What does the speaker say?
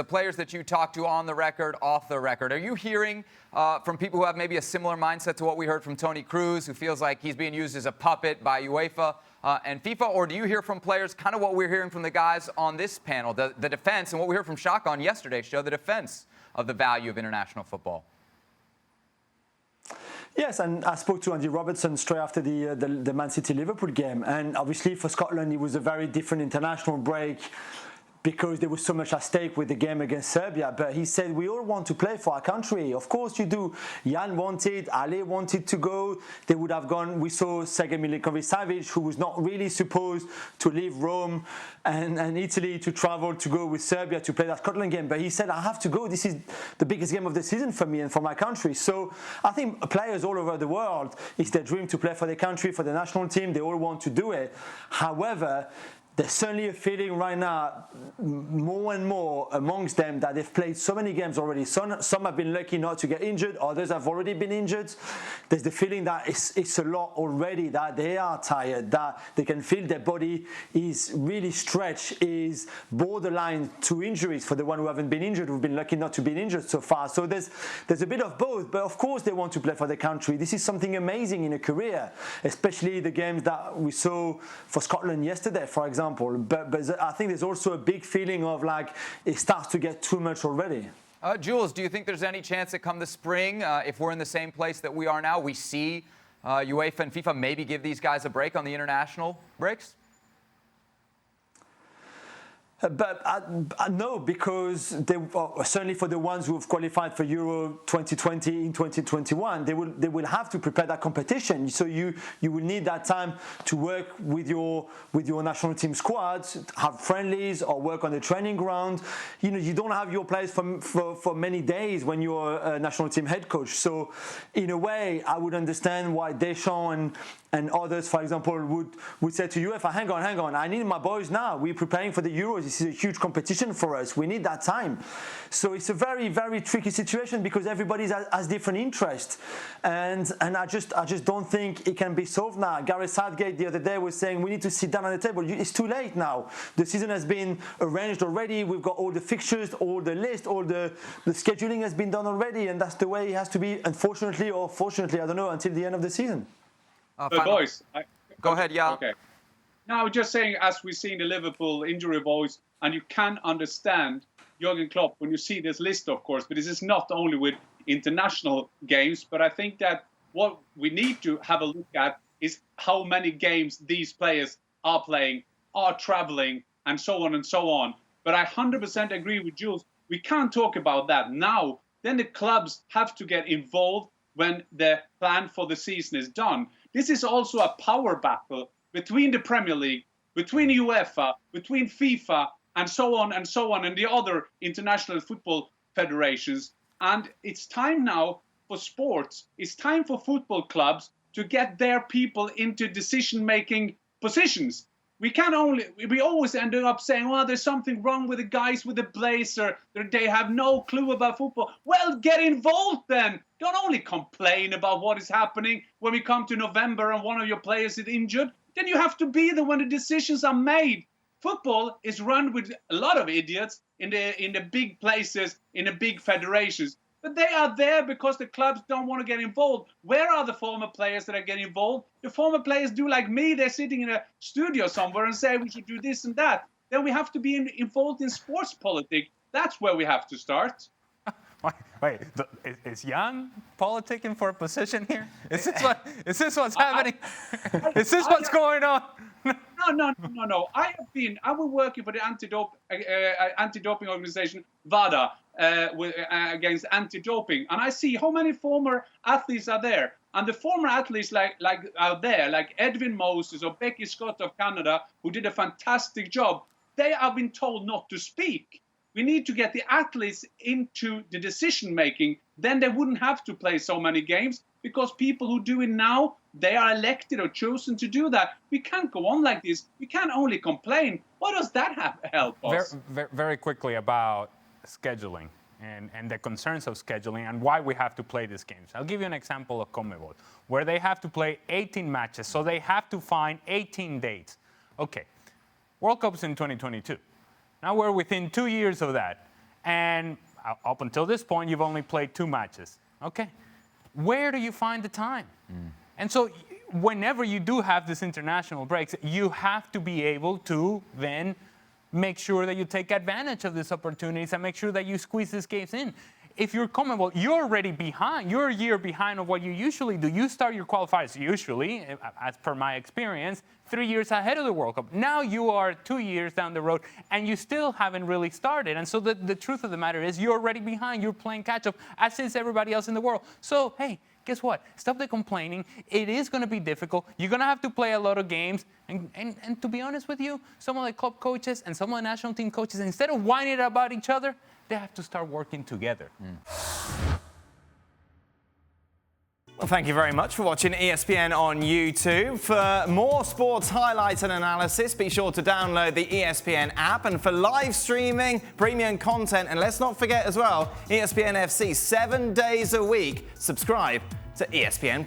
the players that you talk to on the record, off the record, are you hearing from people who have maybe a similar mindset to what we heard from Toni Kroos, who feels like he's being used as a puppet by UEFA and FIFA? Or do you hear from players kind of what we're hearing from the guys on this panel, the defense, and what we heard from Shaka on yesterday's show, the defense of the value of international football? Yes, and I spoke to Andy Robertson straight after the Man City-Liverpool game. And obviously for Scotland, it was a very different international break because there was so much at stake with the game against Serbia. But he said, we all want to play for our country. Of course you do. Jan wanted, Ale wanted to go. They would have gone. We saw Sergej Milinkovic-Savic, who was not really supposed to leave Rome and Italy to travel to go with Serbia to play that Scotland game. But he said, I have to go. This is the biggest game of the season for me and for my country. So I think players all over the world, it's their dream to play for their country, for the national team. They all want to do it. However, there's certainly a feeling right now, more and more amongst them, that they've played so many games already. Some have been lucky not to get injured, others have already been injured. There's the feeling that it's a lot already, that they are tired, that they can feel their body is really stretched, is borderline to injuries for the one who haven't been injured, who've been lucky not to be injured so far. So there's a bit of both, but of course they want to play for their country. This is something amazing in a career, especially the games that we saw for Scotland yesterday, for example. But I think there's also a big feeling of like it starts to get too much already. Jules, do you think there's any chance that come the spring, if we're in the same place that we are now, we see UEFA and FIFA maybe give these guys a break on the international breaks? But no, because certainly for the ones who have qualified for Euro 2020 in 2021, they will have to prepare that competition. So you will need that time to work with your national team squads, have friendlies, or work on the training ground. You don't have your players for many days when you're a national team head coach. So in a way, I would understand why Deschamps and others, for example, would say to UEFA, hang on, I need my boys now. We're preparing for the Euros. This is a huge competition for us. We need that time. So it's a very, very tricky situation because everybody has different interests. And I just don't think it can be solved now. Gareth Southgate the other day was saying we need to sit down on the table. It's too late now. The season has been arranged already. We've got all the fixtures, all the list, all the scheduling has been done already. And that's the way it has to be, unfortunately or fortunately, I don't know, until the end of the season. Boys, go ahead, yeah. Okay. Now, just saying, as we've seen the Liverpool injury voice, and you can understand Jurgen Klopp when you see this list, of course, but this is not only with international games, but I think that what we need to have a look at is how many games these players are playing, are traveling, and so on and so on. But I 100% agree with Jules. We can't talk about that now. Then the clubs have to get involved when the plan for the season is done. This is also a power battle between the Premier League, between UEFA, between FIFA, and so on, and the other international football federations. And it's time now for sports. It's time for football clubs to get their people into decision-making positions. We always end up saying, well, there's something wrong with the guys with the blazer. They have no clue about football. Well, get involved then. Don't only complain about what is happening when we come to November and one of your players is injured. Then you have to be there when the decisions are made. Football is run with a lot of idiots in the big places, in the big federations. But they are there because the clubs don't want to get involved. Where are the former players that are getting involved? The former players do like me. They're sitting in a studio somewhere and say we should do this and that. Then we have to be involved in sports politics. That's where we have to start. Wait, is Jan politicking for a position here? Is this what's happening? Is this what's going on? No. I was working for the anti-doping organization WADA against anti-doping, and I see how many former athletes are there. And the former athletes like out there, like Edwin Moses or Becky Scott of Canada, who did a fantastic job, they have been told not to speak. We need to get the athletes into the decision making. Then they wouldn't have to play so many games because people who do it now, they are elected or chosen to do that. We can't go on like this. We can't only complain. What does that help us? Very quickly about scheduling and the concerns of scheduling and why we have to play these games. I'll give you an example of CONMEBOL, where they have to play 18 matches, so they have to find 18 dates. Okay, World Cup's in 2022. Now we're within 2 years of that. And up until this point, you've only played 2 matches. Okay. Where do you find the time? And so whenever you do have these international breaks, you have to be able to then make sure that you take advantage of these opportunities and make sure that you squeeze these games in. If you're CONMEBOL, you're already behind. You're a year behind of what you usually do. You start your qualifiers usually, as per my experience, 3 years ahead of the World Cup. Now you are 2 years down the road, and you still haven't really started. And so the truth of the matter is you're already behind. You're playing catch-up, as is everybody else in the world. So, hey, guess what? Stop the complaining. It is going to be difficult. You're going to have to play a lot of games. And to be honest with you, some of the club coaches and some of the national team coaches, instead of whining about each other, they have to start working together. Well, thank you very much for watching ESPN on YouTube. For more sports highlights and analysis, be sure to download the ESPN app. And for live streaming, premium content, and let's not forget as well, ESPN FC 7 days a week. Subscribe to ESPN+.